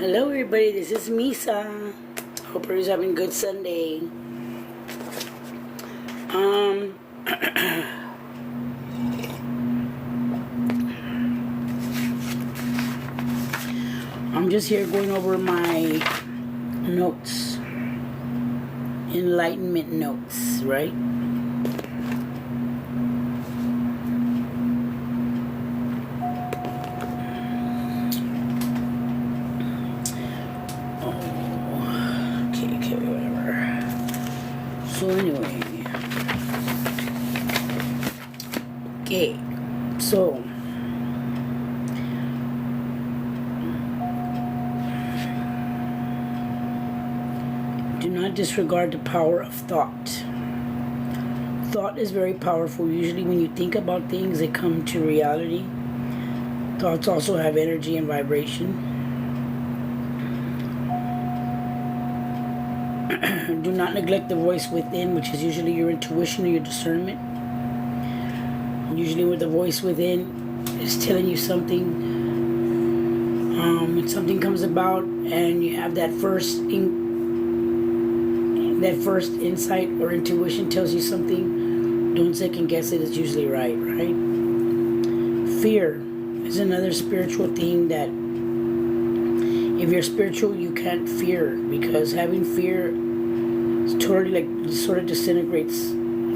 Hello everybody, this is Misa. Hope everybody's having a good Sunday. I'm just here going over my notes. Enlightenment notes, right? So anyway, so do not disregard the power of thought. Thought is very powerful. Usually when you think about things, they come to reality. Thoughts also have energy and vibration. Do not neglect the voice within, which is usually your intuition or your discernment. Usually with the voice within is telling you something. When something comes about and you have that first insight or intuition tells you something, don't second guess it. It's usually right? Fear is another spiritual thing that if you're spiritual, you can't fear, because having fear totally sort of disintegrates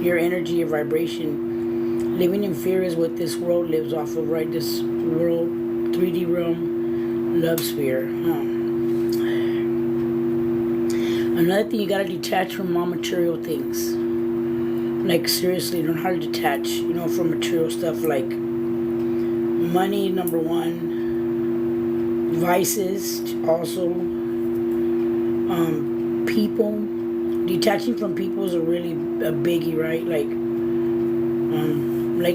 your energy, your vibration. Living in fear is what this world lives off of, right? This world, 3D realm, loves fear. Another thing, you gotta detach from all material things. Like seriously, learn how to detach, from material stuff like money, number one, vices, also, people. Detaching from people is a biggie, right? Like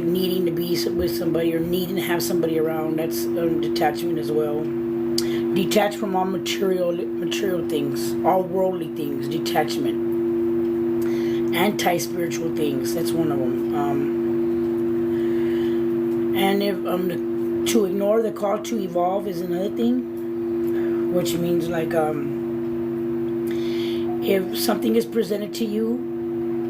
needing to be with somebody or needing to have somebody around. That's detachment as well. Detach from all material things, all worldly things. Detachment. Anti-spiritual things. That's one of them. And if to ignore the call to evolve is another thing, which means like if something is presented to you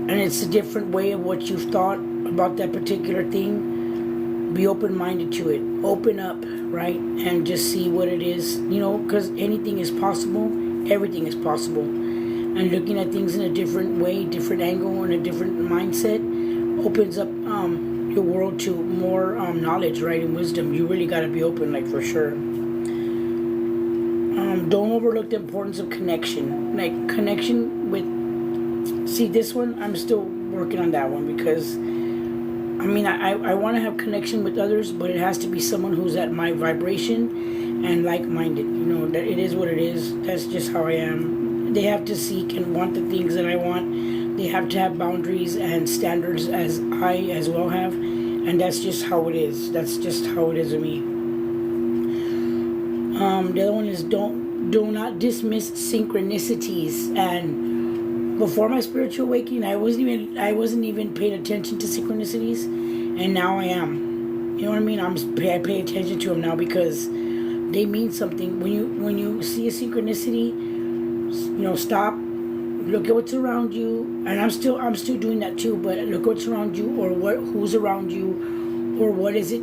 and it's a different way of what you've thought about that particular thing, be open-minded to it. Open up, right? And just see what it is, because anything is possible. Everything is possible. And looking at things in a different way, different angle, and a different mindset opens up your world to more knowledge, right? And wisdom. You really got to be open, like, for sure. Don't overlook the importance of connection. Like connection with, see this one, I'm still working on that one, because I want to have connection with others, but it has to be someone who's at my vibration and like-minded. That it is what it is. That's just how I am. They have to seek and want the things that I want. They have to have boundaries and standards as I as well have. And that's just how it is. That's just how it is with me. The other one is do not dismiss synchronicities. And before my spiritual awakening, I wasn't even paying attention to synchronicities, and now I am. You know what I mean? I pay attention to them now because they mean something. When you see a synchronicity, stop, look at what's around you, and I'm still doing that too. But look what's around you, or who's around you, or what is it?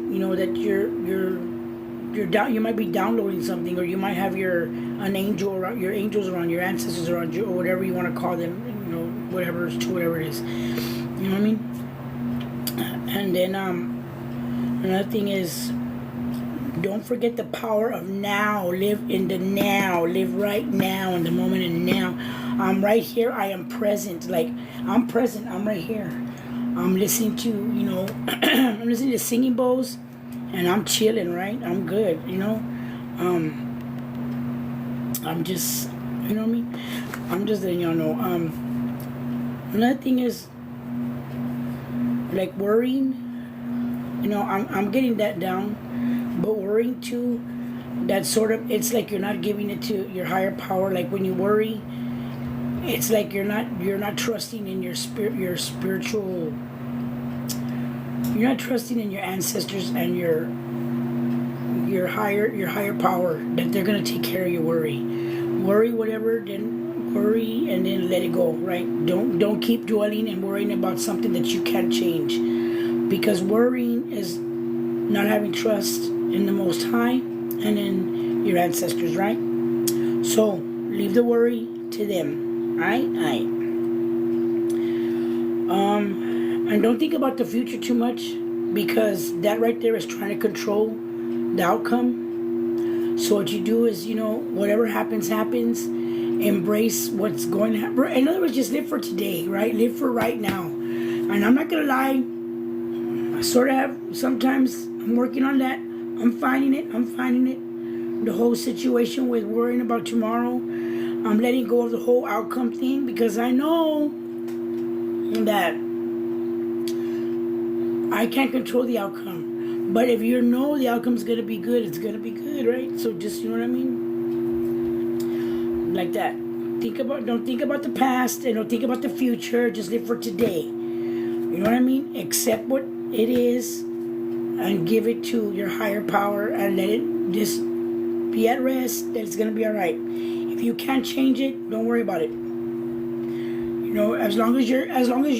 That you might be downloading something, or you might have your angels around, your ancestors around you, or whatever you want to call them, whatever it is. You know what I mean? And then another thing is, don't forget the power of now. Live in the now. Live right now, in the moment and now. I'm right here. I am present. Like, I'm present. I'm right here. I'm listening to, I'm listening to singing bowls. And I'm chilling, right? I'm good, I'm just, you know what I mean? I'm just letting y'all know. Another thing is, like, worrying. I'm getting that down. But worrying too, that's sort of, it's like you're not giving it to your higher power. Like, when you worry, it's like you're not trusting in your spiritual. You're not trusting in your ancestors and your your higher power that they're gonna take care of your worry whatever, then worry and then let it go, right? Don't keep dwelling and worrying about something that you can't change, because worrying is not having trust in the Most High and in your ancestors, right? So leave the worry to them, right? And don't think about the future too much, because that right there is trying to control the outcome. So what you do is, whatever happens. Embrace what's going to happen. In other words, just live for today, right? Live for right now. And I'm not gonna lie, I sort of have. Sometimes I'm working on that. I'm finding it. The whole situation with worrying about tomorrow, I'm letting go of the whole outcome thing, because I know that I can't control the outcome. But if you know the outcome's going to be good, it's going to be good, right? So just, you know what I mean? Like that. Don't think about the past and don't think about the future. Just live for today. You know what I mean? Accept what it is and give it to your higher power and let it just be at rest, that it's going to be all right. If you can't change it, don't worry about it. As long as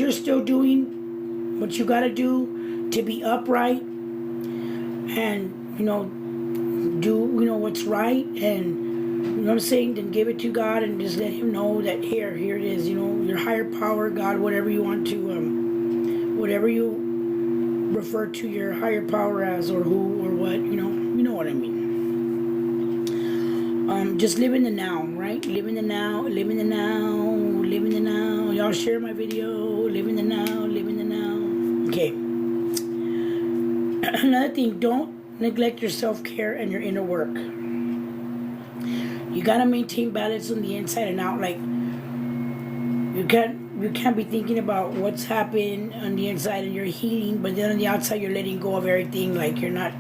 you're still doing what you got to do to be upright and do what's right, and what I'm saying, then give it to God and just let Him know that here it is. Your higher power, God, whatever you want to, whatever you refer to your higher power as, or who or what, you know what I mean. Just live in the now, right? Live in the now. Y'all share my video. Live in the now. Okay. Another thing, don't neglect your self-care and your inner work. You gotta maintain balance on the inside and out. Like, you can't be thinking about what's happened on the inside and you're healing, but then on the outside you're letting go of everything. Like, you're not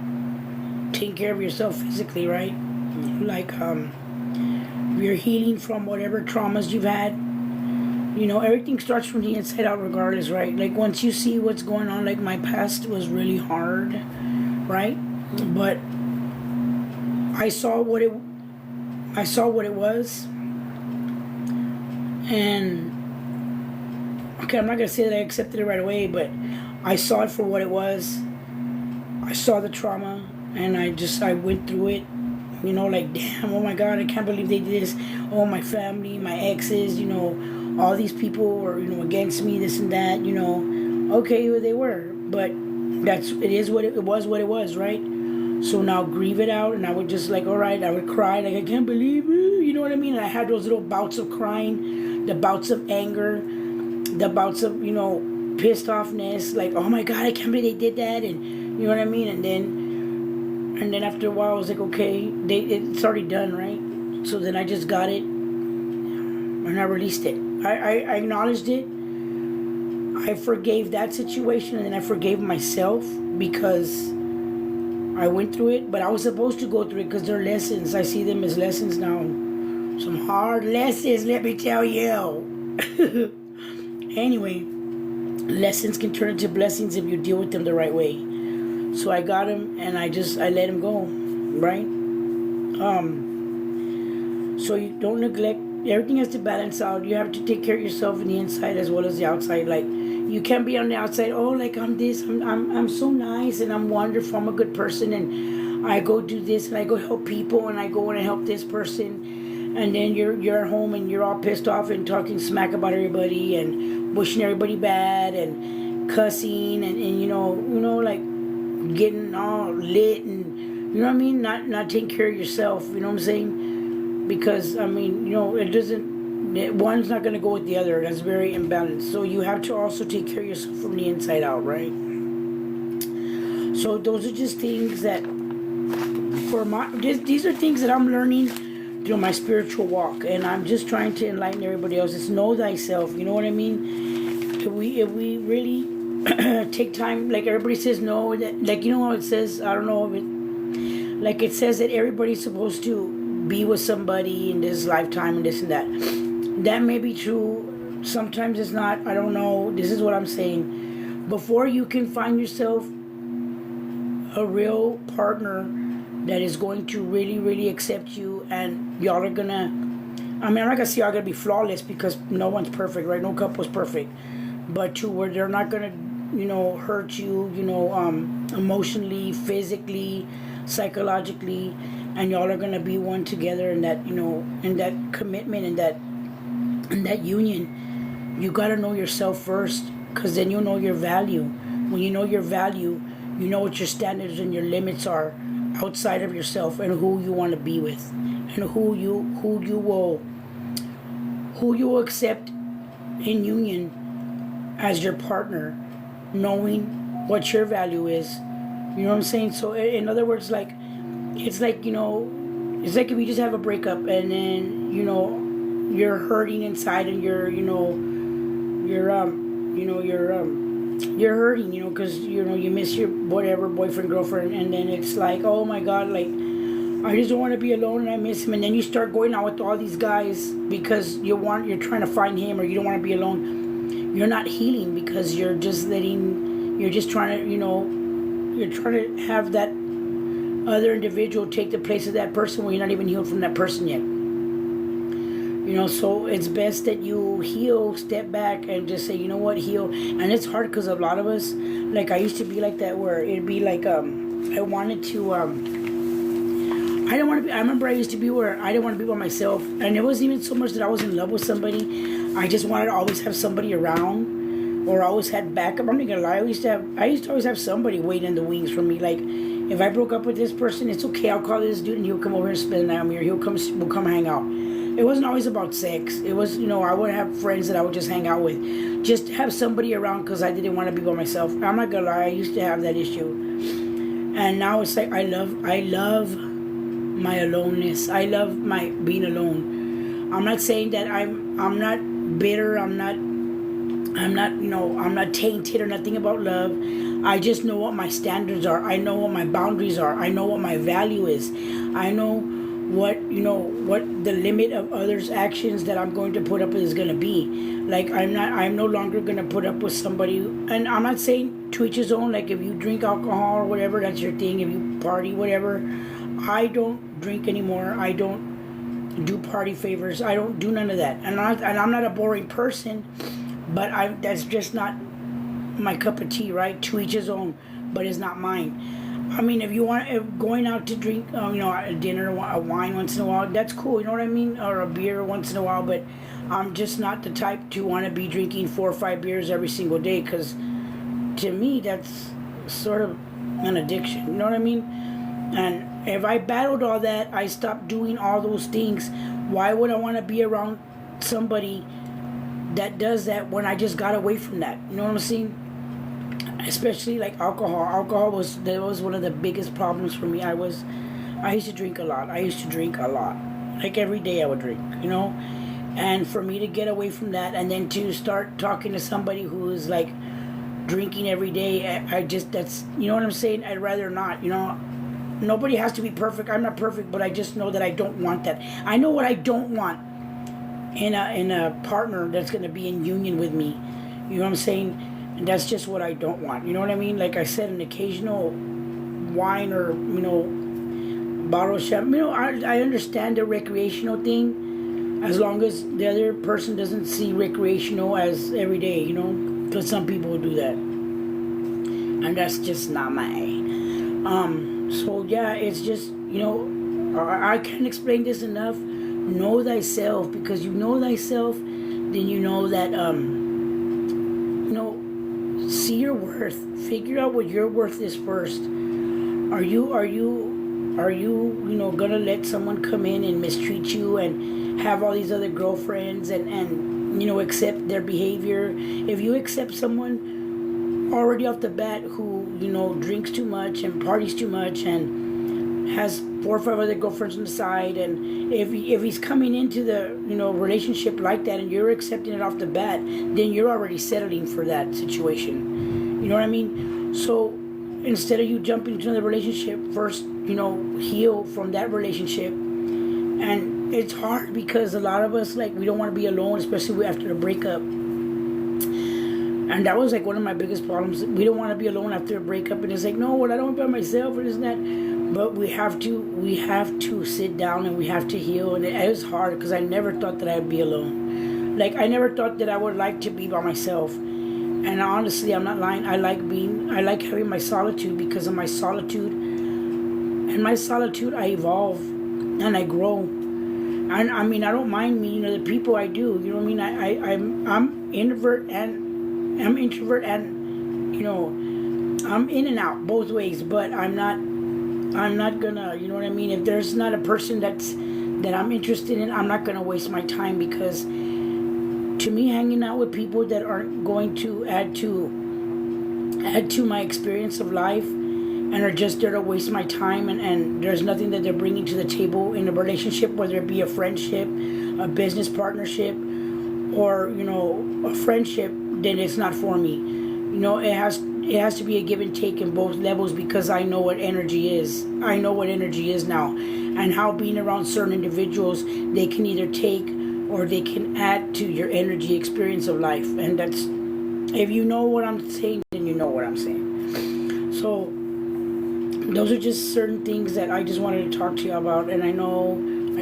taking care of yourself physically, right? Like, you're healing from whatever traumas you've had. Everything starts from the inside out regardless, right? Like, once you see what's going on, like, my past was really hard, right? But I saw what it was. And okay, I'm not gonna say that I accepted it right away, but I saw it for what it was. I saw the trauma and I went through it. Like, damn, oh my God, I can't believe they did this. Oh, my family, my exes, all these people were, against me, this and that, Okay, well, they were, but it was, right? So now grieve it out, and I would just, like, all right, I would cry, like, I can't believe it, you know what I mean? And I had those little bouts of crying, the bouts of anger, the bouts of, pissed offness, like, oh my God, I can't believe they did that, and you know what I mean? And then after a while, I was like, okay, it's already done, right? So then I just got it, and I released it. I acknowledged it. I forgave that situation, and then I forgave myself because I went through it. But I was supposed to go through it because they're lessons. I see them as lessons now. Some hard lessons, let me tell you. Anyway, lessons can turn into blessings if you deal with them the right way. So I got him, and I let him go, right? So you don't neglect. Everything has to balance out. You have to take care of yourself in the inside as well as the outside. Like, you can't be on the outside, oh, like, I'm this, I'm so nice, and I'm wonderful, I'm a good person, and I go do this, and I go help people, and I go and I help this person, and then you're at home and you're all pissed off and talking smack about everybody and wishing everybody bad and cussing and like getting all lit, and you know what I mean, not taking care of yourself, you know what I'm saying? Because it doesn't, one's not going to go with the other. That's very imbalanced. So you have to also take care of yourself from the inside out, right? So those are just things that these are things that I'm learning through my spiritual walk, and I'm just trying to enlighten everybody else. It's know thyself, you know what I mean? If we really take time, like everybody says, no, that, like, how it says, I don't know if it, like it says that everybody's supposed to be with somebody in this lifetime and this and that. That may be true. Sometimes it's not. I don't know. This is what I'm saying. Before you can find yourself a real partner that is going to really, really accept you, and y'all are gonna. I mean, I'm not gonna say y'all gonna be flawless because no one's perfect, right? No couple's perfect, but to where they're not gonna, hurt you, emotionally, physically, psychologically, and y'all are gonna be one together in that, in that commitment, in that union. You gotta know yourself first, because then you'll know your value. When you know your value, you know what your standards and your limits are outside of yourself, and who you want to be with, and who you will accept in union as your partner, knowing what your value is. You know what I'm saying? So in other words, like, it's like, it's like if you just have a breakup and then, you're hurting inside, and you're hurting, because you miss your whatever boyfriend, girlfriend, and then it's like, oh my god, like, I just don't want to be alone and I miss him, and then you start going out with all these guys because you're trying to find him, or you don't want to be alone. You're not healing, because you're just trying to, you're trying to have that other individual take the place of that person when you're not even healed from that person yet. So it's best that you heal, step back, and just say, you know what, heal. And it's hard because a lot of us, like, I used to be like that, where it'd be like, I wanted to, I don't want to be, I remember I used to be where I didn't want to be by myself. And it wasn't even so much that I was in love with somebody. I just wanted to always have somebody around, or always had backup. I'm not going to lie. I used to always have somebody waiting in the wings for me. Like, if I broke up with this person, it's okay. I'll call this dude and he'll come over and spend the night with me, or we'll come hang out. It wasn't always about sex. It was, I would have friends that I would just hang out with. Just have somebody around, because I didn't want to be by myself. I'm not going to lie. I used to have that issue. And now it's like, I love my aloneness. I love my being alone. I'm not saying that I'm not bitter. I'm not tainted or nothing about love. I just know what my standards are. I know what my boundaries are. I know what my value is. I know what the limit of others' actions that I'm going to put up with is going to be. Like, I'm no longer going to put up with somebody, and I'm not saying to each his own. Like, if you drink alcohol or whatever, that's your thing. If you party, whatever. I don't drink anymore. I don't do party favors. I don't do none of that. And I'm not a boring person, but that's just not my cup of tea, right? To each his own, but it's not mine. I mean, if going out to drink, a dinner, a wine once in a while, that's cool, you know what I mean? Or a beer once in a while, but I'm just not the type to want to be drinking 4 or 5 beers every single day, because to me, that's sort of an addiction, you know what I mean? And if I battled all that, I stopped doing all those things. Why would I want to be around somebody that does that when I just got away from that? You know what I'm saying? Especially like alcohol. Alcohol was one of the biggest problems for me. I used to drink a lot. Like every day I would drink, And for me to get away from that, and then to start talking to somebody who is like drinking every day, that's, you know what I'm saying? I'd rather not, Nobody has to be perfect. I'm not perfect, but I just know that I don't want that. I know what I don't want in a partner that's going to be in union with me. You know what I'm saying? And that's just what I don't want. You know what I mean? Like I said, an occasional wine or, bottle of champagne. I understand the recreational thing, as long as the other person doesn't see recreational as every day, because some people will do that. And that's just not my... So yeah, it's just, I can't explain this enough. Know thyself, because you know thyself, then you know that, see your worth. Figure out what your worth is first. Are you gonna let someone come in and mistreat you and have all these other girlfriends and accept their behavior? If you accept someone already off the bat who drinks too much and parties too much and has 4 or 5 other girlfriends on the side, and if he's coming into the relationship like that, and you're accepting it off the bat, then you're already settling for that situation. You know what I mean? So instead of you jumping into another relationship, first heal from that relationship. And it's hard because a lot of us, like, we don't want to be alone, especially after a breakup. And that was like one of my biggest problems. We don't want to be alone after a breakup, and it's like, no, well, I don't want to be by myself or this and that. But we have to sit down and we have to heal. And it is hard because I never thought that I'd be alone. Like, I never thought that I would like to be by myself. And honestly, I'm not lying. I like having my solitude. Because of my solitude, and my solitude, I evolve and I grow. And I mean, I don't mind meeting other people. I do. You know what I mean? I'm introvert and I'm introvert, and I'm in and out both ways. But I'm not gonna, you know what I mean? If there's not a person that I'm interested in, I'm not gonna waste my time, because to me, hanging out with people that aren't going to add to my experience of life and are just there to waste my time, and there's nothing that they're bringing to the table in a relationship, whether it be a friendship, a business partnership, or a friendship, then it's not for me. It has to be a give and take in both levels, because I know what energy is. I know what energy is now, and how being around certain individuals, they can either take or they can add to your energy experience of life. And that's, if you know what I'm saying, then you know what I'm saying. So those are just certain things that I just wanted to talk to you about. And I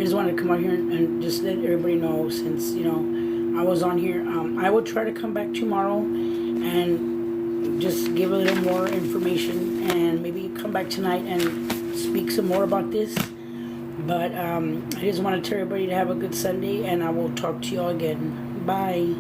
just wanted to come out here and just let everybody know, since I was on here. I will try to come back tomorrow and just give a little more information, and maybe come back tonight and speak some more about this. But I just want to tell everybody to have a good Sunday, and I will talk to you all again. Bye.